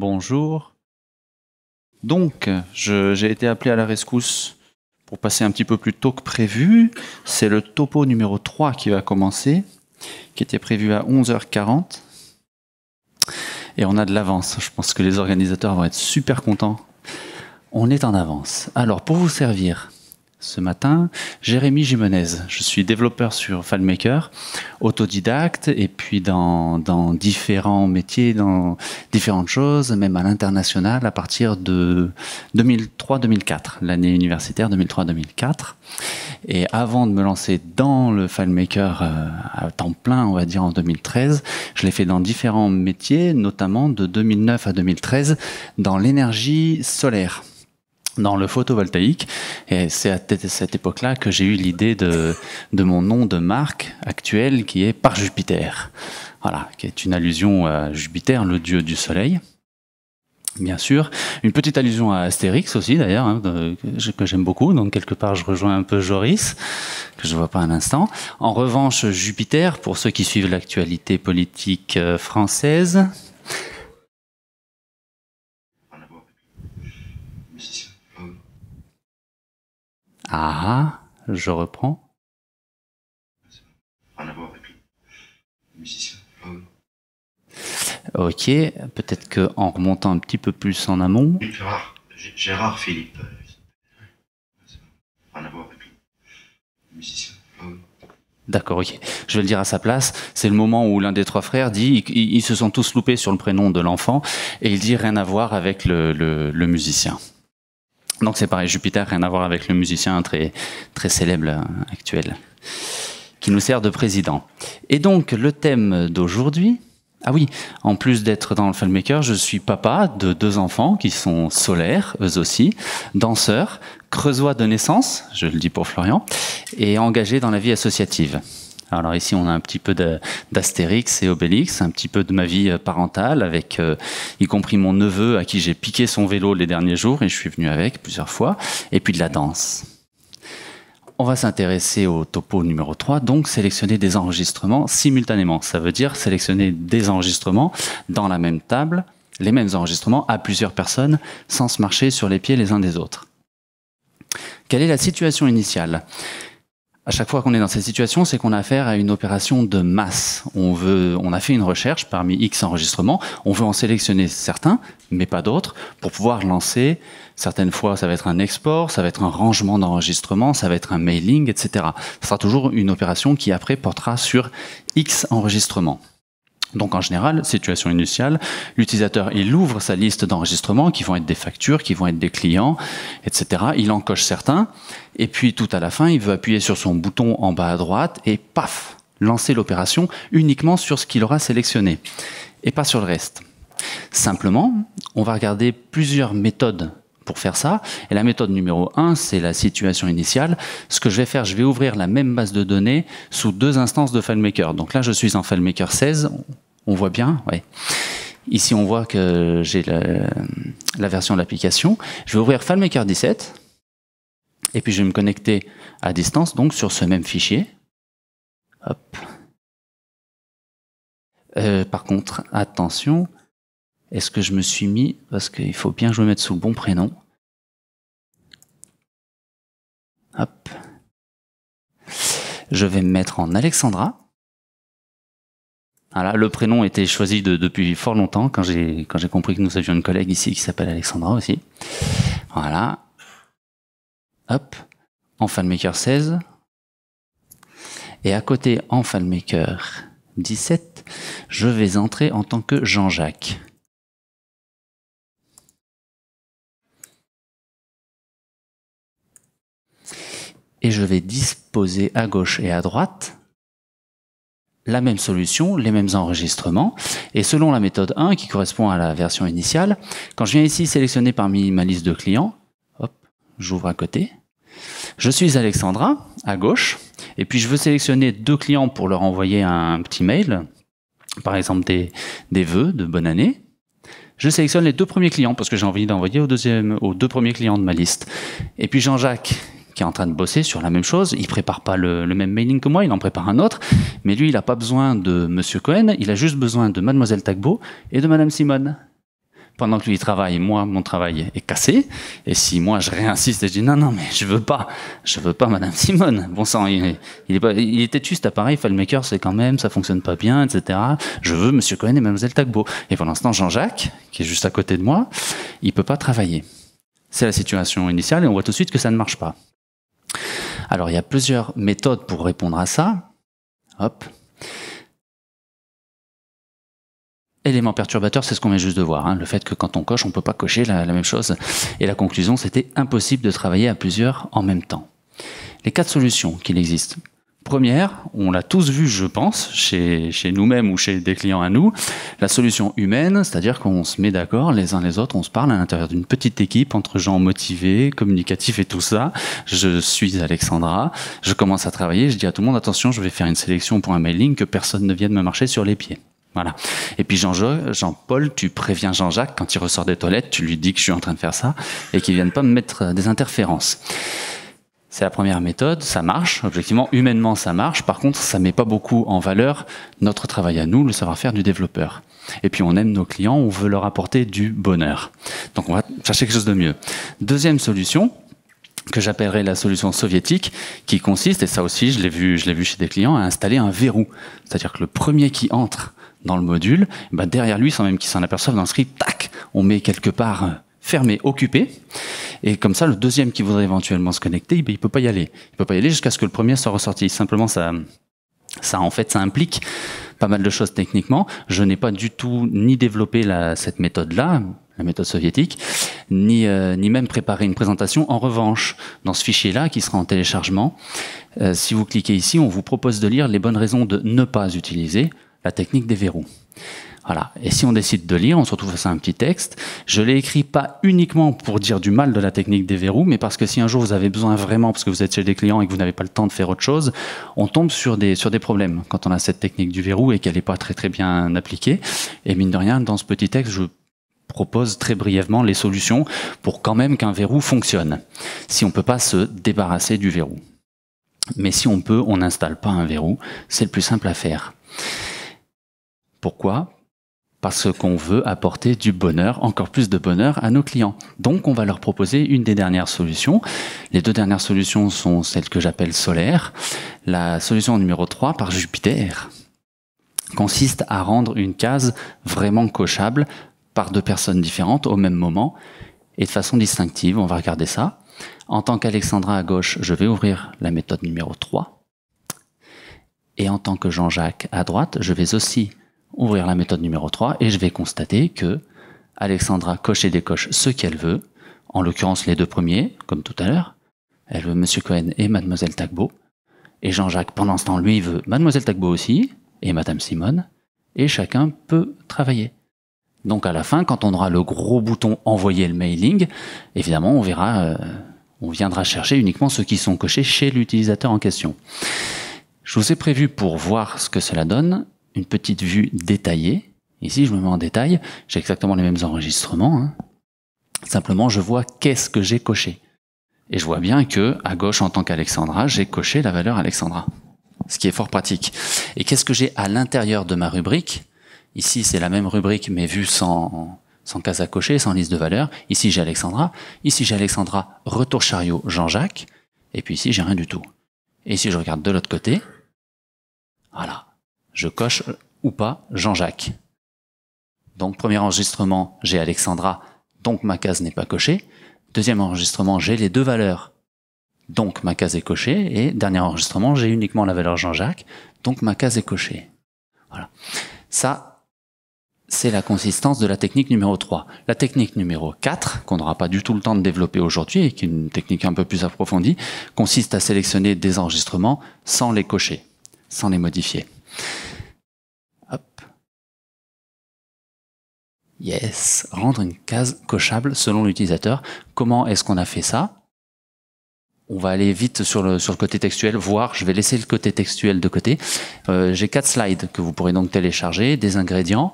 bonjour. Donc, j'ai été appelé à la rescousse pour passer un petit peu plus tôt que prévu. C'est le topo numéro 3 qui va commencer, qui était prévu à 11h40. Et on a de l'avance. Je pense que les organisateurs vont être super contents. On est en avance. Alors, pour vous servir, ce matin, Jérémy Jimenez. Je suis développeur sur FileMaker, autodidacte, et puis dans différents métiers, dans différentes choses, même à l'international, à partir de 2003-2004, l'année universitaire 2003-2004. Et avant de me lancer dans le FileMaker à temps plein, on va dire en 2013, je l'ai fait dans différents métiers, notamment de 2009 à 2013, dans l'énergie solaire, dans le photovoltaïque. Et c'est à cette époque-là que j'ai eu l'idée de mon nom de marque actuel, qui est Par Jupiter. Voilà, qui est une allusion à Jupiter, le dieu du soleil. Bien sûr, une petite allusion à Astérix aussi d'ailleurs, hein, que j'aime beaucoup, donc quelque part je rejoins un peu Joris, que je ne vois pas un instant. En revanche, Jupiter, pour ceux qui suivent l'actualité politique française. Ah, je reprends. Ok, peut-être qu'en remontant un petit peu plus en amont. Gérard Philippe. Rien à voir avec le musicien. D'accord, ok. Je vais le dire à sa place. C'est le moment où l'un des trois frères dit, ils se sont tous loupés sur le prénom de l'enfant, et il dit rien à voir avec le musicien. Donc c'est pareil, Jupiter, rien à voir avec le musicien très, très célèbre actuel, qui nous sert de président. Et donc le thème d'aujourd'hui, ah oui, en plus d'être dans le FileMaker, je suis papa de 2 enfants qui sont solaires, eux aussi, danseurs, creusois de naissance, je le dis pour Florian, et engagés dans la vie associative. Alors ici, on a un petit peu d'Astérix et Obélix, un petit peu de ma vie parentale, avec y compris mon neveu à qui j'ai piqué son vélo les derniers jours, et je suis venu avec plusieurs fois, et puis de la danse. On va s'intéresser au topo numéro 3, donc sélectionner des enregistrements simultanément. Ça veut dire sélectionner des enregistrements dans la même table, les mêmes enregistrements à plusieurs personnes, sans se marcher sur les pieds les uns des autres. Quelle est la situation initiale ? À chaque fois qu'on est dans cette situation, c'est qu'on a affaire à une opération de masse. On a fait une recherche parmi X enregistrements, on veut en sélectionner certains, mais pas d'autres, pour pouvoir lancer. Certaines fois, ça va être un export, ça va être un rangement d'enregistrement, ça va être un mailing, etc. Ce sera toujours une opération qui après portera sur X enregistrements. Donc en général, situation initiale, l'utilisateur il ouvre sa liste d'enregistrements qui vont être des factures, qui vont être des clients, etc. Il en coche certains, et puis tout à la fin, il veut appuyer sur son bouton en bas à droite et paf, lancer l'opération uniquement sur ce qu'il aura sélectionné, et pas sur le reste. Simplement, on va regarder plusieurs méthodes pour faire ça, et la méthode numéro 1, c'est la situation initiale. Ce que je vais faire, je vais ouvrir la même base de données sous 2 instances de FileMaker. Donc là, je suis en FileMaker 16, on voit bien, ouais. Ici, on voit que j'ai la version de l'application. Je vais ouvrir FileMaker 17, et puis je vais me connecter à distance, donc sur ce même fichier. Hop. Par contre, attention, est-ce que je me suis mis, parce qu'il faut bien que je me mette sous le bon prénom. Hop. Je vais me mettre en Alexandra. Voilà, le prénom était choisi depuis fort longtemps, quand j'ai compris que nous avions une collègue ici qui s'appelle Alexandra aussi. Voilà. Hop. En FileMaker 16. Et à côté, en FileMaker 17, je vais entrer en tant que Jean-Jacques. Et je vais disposer à gauche et à droite la même solution, les mêmes enregistrements. Et selon la méthode 1, qui correspond à la version initiale, quand je viens ici sélectionner parmi ma liste de clients, hop, j'ouvre à côté. Je suis Alexandra, à gauche, et puis je veux sélectionner 2 clients pour leur envoyer un petit mail, par exemple des vœux de bonne année. Je sélectionne les 2 premiers clients, parce que j'ai envie d'envoyer aux 2 premiers clients de ma liste. Et puis Jean-Jacques, qui est en train de bosser sur la même chose. Il prépare pas le même mailing que moi, il en prépare un autre. Mais lui, il n'a pas besoin de Monsieur Cohen, il a juste besoin de Mademoiselle Tagbo et de Madame Simone. pendant que lui il travaille, moi mon travail est cassé. Et si moi je réinsiste et je dis non mais je veux pas Madame Simone. Bon sang, il est têtu cet appareil, FileMaker c'est quand même, ça fonctionne pas bien, etc. Je veux Monsieur Cohen et Mademoiselle Tagbo. Et pour l'instant Jean-Jacques, qui est juste à côté de moi, il peut pas travailler. C'est la situation initiale et on voit tout de suite que ça ne marche pas. Alors il y a plusieurs méthodes pour répondre à ça. Hop. Élément perturbateur, c'est ce qu'on vient juste de voir, hein, le fait que quand on coche, on ne peut pas cocher la même chose. Et la conclusion, c'était impossible de travailler à plusieurs en même temps. Les 4 solutions qu'il existe. Première, on l'a tous vu, je pense, chez nous-mêmes ou chez des clients à nous, la solution humaine, c'est-à-dire qu'on se met d'accord les uns les autres, on se parle à l'intérieur d'une petite équipe entre gens motivés, communicatifs et tout ça. Je suis Alexandra, je commence à travailler, je dis à tout le monde, attention, je vais faire une sélection pour un mailing, que personne ne vienne me marcher sur les pieds. Voilà. Et puis Jean-Paul, tu préviens Jean-Jacques quand il ressort des toilettes, tu lui dis que je suis en train de faire ça et qu'il ne vienne pas me mettre des interférences. C'est la première méthode, ça marche, objectivement, humainement ça marche, par contre ça met pas beaucoup en valeur notre travail à nous, le savoir-faire du développeur. Et puis on aime nos clients, on veut leur apporter du bonheur. Donc on va chercher quelque chose de mieux. Deuxième solution, que j'appellerais la solution soviétique, qui consiste, et ça aussi je l'ai vu chez des clients, à installer un verrou. C'est-à-dire que le premier qui entre dans le module, bah derrière lui, sans même qu'il s'en aperçoive dans le script, tac, on met quelque part fermé, occupé, et comme ça, le deuxième qui voudrait éventuellement se connecter, il peut pas y aller. Il peut pas y aller jusqu'à ce que le premier soit ressorti. Simplement, ça implique pas mal de choses techniquement. Je n'ai pas du tout ni développé cette méthode-là, la méthode soviétique, ni même préparé une présentation. En revanche, dans ce fichier-là, qui sera en téléchargement, si vous cliquez ici, on vous propose de lire les bonnes raisons de ne pas utiliser la technique des verrous. Voilà. Et si on décide de lire, on se retrouve face à un petit texte. Je l'ai écrit pas uniquement pour dire du mal de la technique des verrous, mais parce que si un jour vous avez besoin vraiment, parce que vous êtes chez des clients et que vous n'avez pas le temps de faire autre chose, on tombe sur des problèmes quand on a cette technique du verrou et qu'elle n'est pas très très bien appliquée. Et mine de rien, dans ce petit texte, je propose très brièvement les solutions pour quand même qu'un verrou fonctionne. Si on peut pas se débarrasser du verrou. Mais si on peut, on n'installe pas un verrou. C'est le plus simple à faire. Pourquoi ? Parce qu'on veut apporter du bonheur, encore plus de bonheur à nos clients. Donc on va leur proposer une des dernières solutions. Les 2 dernières solutions sont celles que j'appelle solaires. La solution numéro 3 par Jupyter consiste à rendre une case vraiment cochable par 2 personnes différentes au même moment et de façon distinctive. On va regarder ça. En tant qu'Alexandra à gauche, je vais ouvrir la méthode numéro 3. Et en tant que Jean-Jacques à droite, je vais aussi ouvrir la méthode numéro 3 et je vais constater que Alexandra coche et décoche ce qu'elle veut, en l'occurrence les 2 premiers, comme tout à l'heure. Elle veut Monsieur Cohen et Mademoiselle Tagbo. Et Jean-Jacques, pendant ce temps, lui, veut Mademoiselle Tagbo aussi, et Madame Simone, et chacun peut travailler. Donc à la fin, quand on aura le gros bouton « Envoyer le mailing », évidemment, on verra, on viendra chercher uniquement ceux qui sont cochés chez l'utilisateur en question. Je vous ai prévu, pour voir ce que cela donne, une petite vue détaillée. Ici, je me mets en détail. J'ai exactement les mêmes enregistrements. Hein. Simplement, je vois qu'est-ce que j'ai coché. Et je vois bien que, à gauche, en tant qu'Alexandra, j'ai coché la valeur Alexandra. Ce qui est fort pratique. Et qu'est-ce que j'ai à l'intérieur de ma rubrique ? Ici, c'est la même rubrique, mais vue sans case à cocher, sans liste de valeurs. Ici, j'ai Alexandra. Ici, j'ai Alexandra, retour chariot, Jean-Jacques. Et puis ici, j'ai rien du tout. Et si je regarde de l'autre côté, voilà. Je coche ou pas Jean-Jacques. Donc, premier enregistrement, j'ai Alexandra, donc ma case n'est pas cochée. Deuxième enregistrement, j'ai les 2 valeurs, donc ma case est cochée. Et dernier enregistrement, j'ai uniquement la valeur Jean-Jacques, donc ma case est cochée. Voilà. Ça, c'est la consistance de la technique numéro 3. La technique numéro 4, qu'on n'aura pas du tout le temps de développer aujourd'hui, et qui est une technique un peu plus approfondie, consiste à sélectionner des enregistrements sans les cocher, sans les modifier. Hop. Yes. Rendre une case cochable selon l'utilisateur. Comment est-ce qu'on a fait ça ? On va aller vite sur le côté textuel, voir, je vais laisser le côté textuel de côté. J'ai 4 slides que vous pourrez donc télécharger, des ingrédients,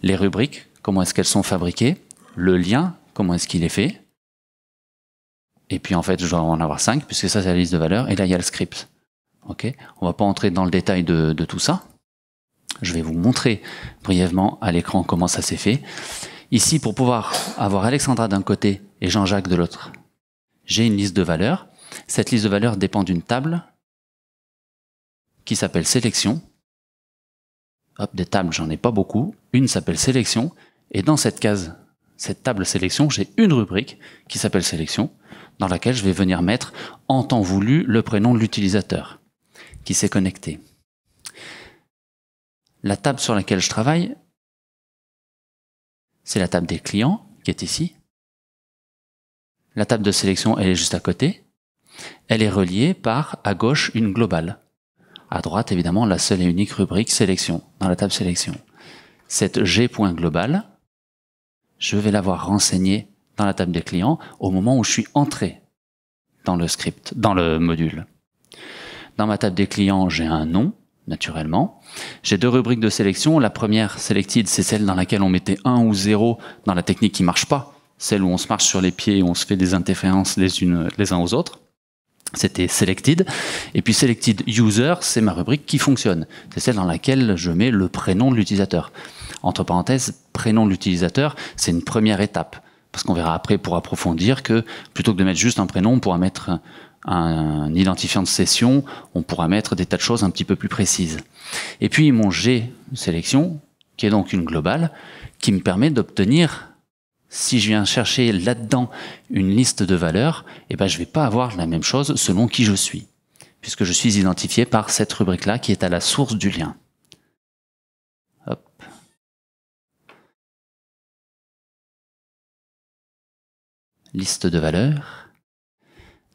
les rubriques, comment est-ce qu'elles sont fabriquées, le lien, comment est-ce qu'il est fait. Et puis en fait, je dois en avoir 5, puisque ça c'est la liste de valeurs, et là il y a le script. Okay. On ne va pas entrer dans le détail de tout ça. Je vais vous montrer brièvement à l'écran comment ça s'est fait. Ici, pour pouvoir avoir Alexandra d'un côté et Jean-Jacques de l'autre, j'ai une liste de valeurs. Cette liste de valeurs dépend d'une table qui s'appelle sélection. Hop, des tables, j'en ai pas beaucoup. Une s'appelle sélection. Et dans cette case, cette table sélection, j'ai une rubrique qui s'appelle sélection, dans laquelle je vais venir mettre en temps voulu le prénom de l'utilisateur qui s'est connecté. La table sur laquelle je travaille, c'est la table des clients qui est ici. La table de sélection, elle est juste à côté. Elle est reliée par, à gauche, une globale. À droite, évidemment, la seule et unique rubrique sélection, dans la table sélection. Cette G.global, je vais l'avoir renseignée dans la table des clients au moment où je suis entré dans le script, dans le module. Dans ma table des clients, j'ai un nom, naturellement. J'ai deux rubriques de sélection. La première, selected, c'est celle dans laquelle on mettait 1 ou 0 dans la technique qui marche pas. Celle où on se marche sur les pieds et on se fait des interférences les uns aux autres. C'était selected. Et puis selected user, c'est ma rubrique qui fonctionne. C'est celle dans laquelle je mets le prénom de l'utilisateur. Entre parenthèses, prénom de l'utilisateur, c'est une première étape. Parce qu'on verra après pour approfondir que plutôt que de mettre juste un prénom, on pourra mettre un identifiant de session, on pourra mettre des tas de choses un petit peu plus précises. Et puis mon G sélection, qui est donc une globale, qui me permet d'obtenir, si je viens chercher là-dedans une liste de valeurs, eh ben je vais pas avoir la même chose selon qui je suis, puisque je suis identifié par cette rubrique-là qui est à la source du lien. Hop. Liste de valeurs.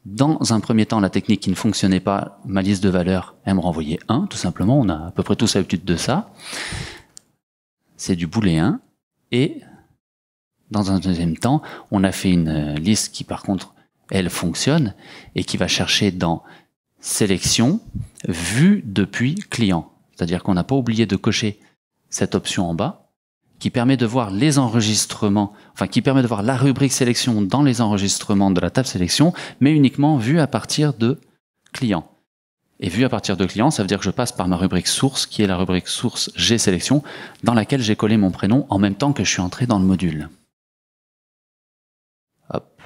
Dans un premier temps, la technique qui ne fonctionnait pas, ma liste de valeurs, elle me renvoyait 1, tout simplement. On a à peu près tous l'habitude de ça. C'est du booléen. Et dans un deuxième temps, on a fait une liste qui, par contre, elle fonctionne et qui va chercher dans sélection, vue depuis client. C'est-à-dire qu'on n'a pas oublié de cocher cette option en bas, qui permet de voir les enregistrements, enfin qui permet de voir la rubrique sélection dans les enregistrements de la table sélection, mais uniquement vue à partir de client. Et vue à partir de client, ça veut dire que je passe par ma rubrique source, qui est la rubrique source G sélection, dans laquelle j'ai collé mon prénom en même temps que je suis entré dans le module. Hop.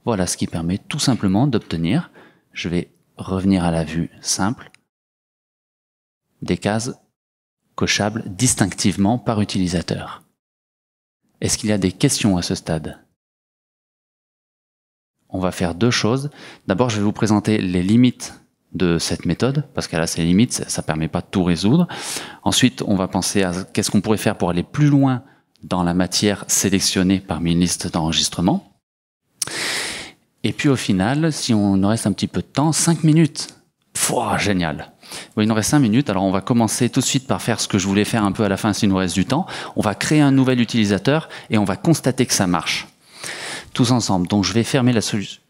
Voilà ce qui permet tout simplement d'obtenir, je vais revenir à la vue simple, des cases cochables distinctivement par utilisateur. Est-ce qu'il y a des questions à ce stade? On va faire deux choses. D'abord, je vais vous présenter les limites de cette méthode, parce qu'elle a ses limites, ça ne permet pas de tout résoudre. Ensuite, on va penser à qu'est-ce qu'on pourrait faire pour aller plus loin dans la matière sélectionnée parmi une liste d'enregistrement. Et puis au final, si on nous reste un petit peu de temps, 5 minutes. Pouah, génial. Oui, il nous reste 5 minutes, alors on va commencer tout de suite par faire ce que je voulais faire un peu à la fin s'il nous reste du temps. On va créer un nouvel utilisateur et on va constater que ça marche. Tous ensemble. Donc je vais fermer la solution.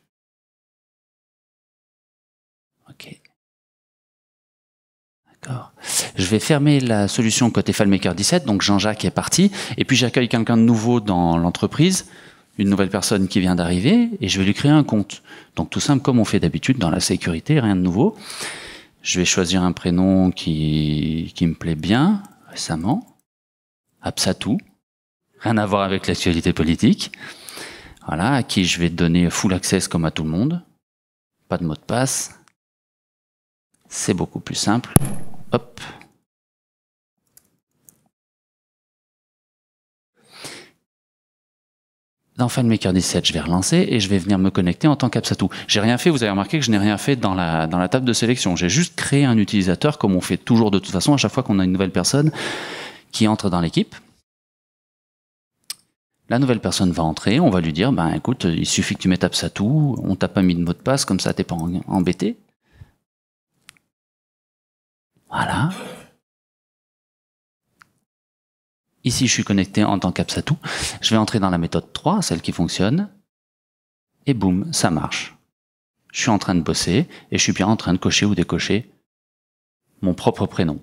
Ok. D'accord. Je vais fermer la solution côté FileMaker 17, donc Jean-Jacques est parti, et puis j'accueille quelqu'un de nouveau dans l'entreprise, une nouvelle personne qui vient d'arriver, et je vais lui créer un compte. Donc tout simple comme on fait d'habitude dans la sécurité, rien de nouveau. Je vais choisir un prénom qui me plaît bien, récemment. Absatou. Rien à voir avec l'actualité politique. Voilà, à qui je vais donner full access comme à tout le monde. Pas de mot de passe. C'est beaucoup plus simple. Hop. Dans FileMaker 17, je vais relancer et je vais venir me connecter en tant qu'Absatou. J'ai rien fait, vous avez remarqué que je n'ai rien fait dans la table de sélection. J'ai juste créé un utilisateur comme on fait toujours de toute façon à chaque fois qu'on a une nouvelle personne qui entre dans l'équipe. La nouvelle personne va entrer, on va lui dire, ben écoute, il suffit que tu mettes Absatou, on t'a pas mis de mot de passe, comme ça t'es pas embêté. Voilà. Ici, je suis connecté en tant qu'Absatou. Je vais entrer dans la méthode 3, celle qui fonctionne. Et boum, ça marche. Je suis en train de bosser et je suis bien en train de cocher ou décocher mon propre prénom.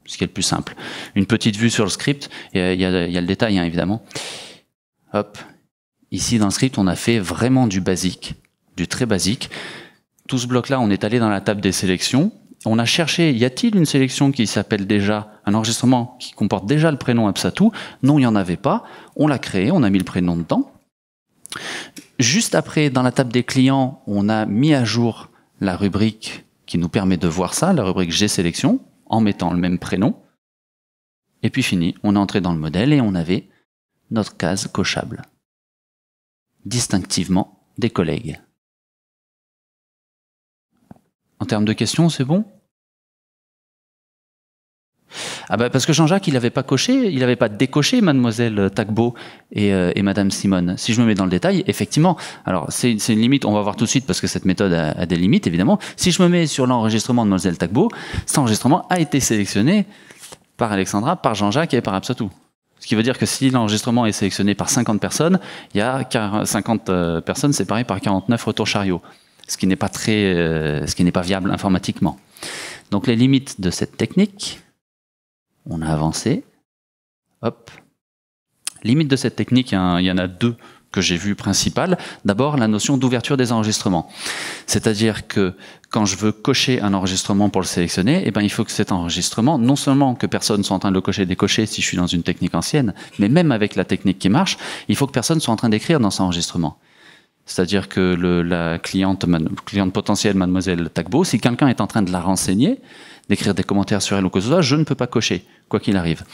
Ce qui est le plus simple. Une petite vue sur le script. Il y a le détail, hein, évidemment. Hop. Ici, dans le script, on a fait vraiment du basique, du très basique. Tout ce bloc-là, on est allé dans la table des sélections. On a cherché, y a-t-il une sélection qui s'appelle déjà un enregistrement qui comporte déjà le prénom Absatou. Non, il n'y en avait pas. On l'a créé, on a mis le prénom dedans. Juste après, dans la table des clients, on a mis à jour la rubrique qui nous permet de voir ça, la rubrique G-sélection, en mettant le même prénom. Et puis fini, on est entré dans le modèle et on avait notre case cochable. Distinctivement des collègues. En termes de questions, c'est bon ? Ah bah parce que Jean-Jacques, il n'avait pas coché, il n'avait pas décoché Mademoiselle Tagbo et Madame Simone. Si je me mets dans le détail, effectivement, alors c'est une limite, on va voir tout de suite parce que cette méthode a des limites, évidemment. Si je me mets sur l'enregistrement de Mademoiselle Tagbo, cet enregistrement a été sélectionné par Alexandra, par Jean-Jacques et par Absatou. Ce qui veut dire que si l'enregistrement est sélectionné par 50 personnes, il y a 50 personnes séparées par 49 retours chariot. Ce qui n'est pas viable informatiquement. Donc les limites de cette technique, on a avancé, hop. Limite de cette technique, il y en a deux que j'ai vues principales. D'abord, la notion d'ouverture des enregistrements. C'est-à-dire que quand je veux cocher un enregistrement pour le sélectionner, eh ben, il faut que cet enregistrement, non seulement que personne soit en train de le cocher, décocher si je suis dans une technique ancienne, mais même avec la technique qui marche, il faut que personne soit en train d'écrire dans cet enregistrement. C'est-à-dire que la cliente potentielle, Mademoiselle Tagbo, si quelqu'un est en train de la renseigner, d'écrire des commentaires sur elle ou que ce soit, je ne peux pas cocher, quoi qu'il arrive.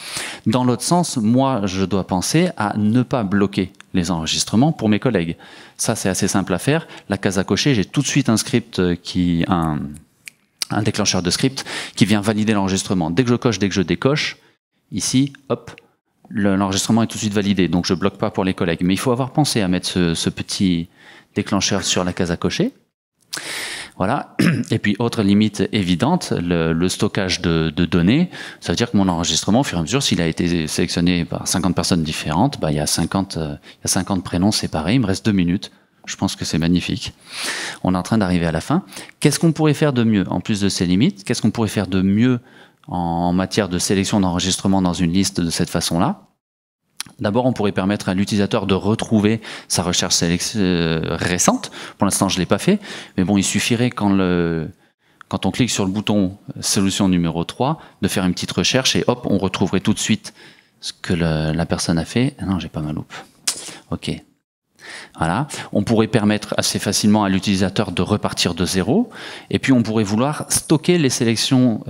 Dans l'autre sens, moi, je dois penser à ne pas bloquer les enregistrements pour mes collègues. Ça, c'est assez simple à faire. La case à cocher, j'ai tout de suite un script un déclencheur de script qui vient valider l'enregistrement. Dès que je coche, dès que je décoche, ici, hop, l'enregistrement est tout de suite validé, donc je bloque pas pour les collègues. Mais il faut avoir pensé à mettre ce petit déclencheur sur la case à cocher. Voilà. Et puis, autre limite évidente, le stockage de données. Ça veut dire que mon enregistrement, au fur et à mesure, s'il a été sélectionné par 50 personnes différentes, bah, il y a 50 prénoms séparés. Il me reste 2 minutes. Je pense que c'est magnifique. On est en train d'arriver à la fin. Qu'est-ce qu'on pourrait faire de mieux, en plus de ces limites? Qu'est-ce qu'on pourrait faire de mieux en matière de sélection d'enregistrement dans une liste de cette façon-là? D'abord, on pourrait permettre à l'utilisateur de retrouver sa recherche récente. Pour l'instant, je ne l'ai pas fait. Mais bon, il suffirait quand on clique sur le bouton solution numéro 3, de faire une petite recherche et hop, on retrouverait tout de suite ce que la personne a fait. Ah non, j'ai pas ma loupe. Ok. Voilà. On pourrait permettre assez facilement à l'utilisateur de repartir de zéro. Et puis, on pourrait vouloir stocker les sélections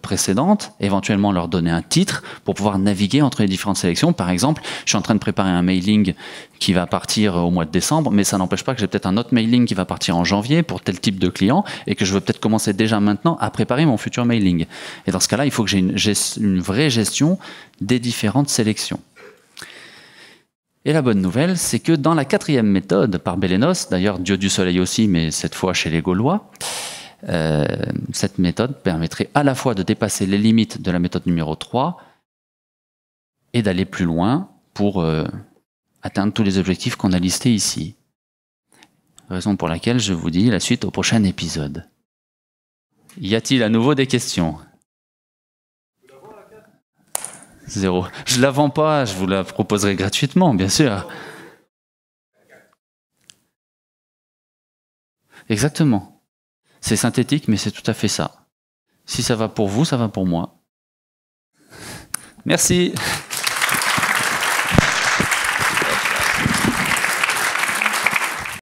précédentes, éventuellement leur donner un titre pour pouvoir naviguer entre les différentes sélections. Par exemple, je suis en train de préparer un mailing qui va partir au mois de décembre, mais ça n'empêche pas que j'ai peut-être un autre mailing qui va partir en janvier pour tel type de client et que je veux peut-être commencer déjà maintenant à préparer mon futur mailing. Et dans ce cas-là, il faut que j'ai une vraie gestion des différentes sélections. Et la bonne nouvelle, c'est que dans la 4e méthode par Bélénos, d'ailleurs Dieu du Soleil aussi, mais cette fois chez les Gaulois, cette méthode permettrait à la fois de dépasser les limites de la méthode numéro 3 et d'aller plus loin pour atteindre tous les objectifs qu'on a listés ici. Raison pour laquelle je vous dis la suite au prochain épisode. Y a-t-il à nouveau des questions ? 0. Je la vends pas, je vous la proposerai gratuitement, bien sûr. Exactement. C'est synthétique, mais c'est tout à fait ça. Si ça va pour vous, ça va pour moi. Merci.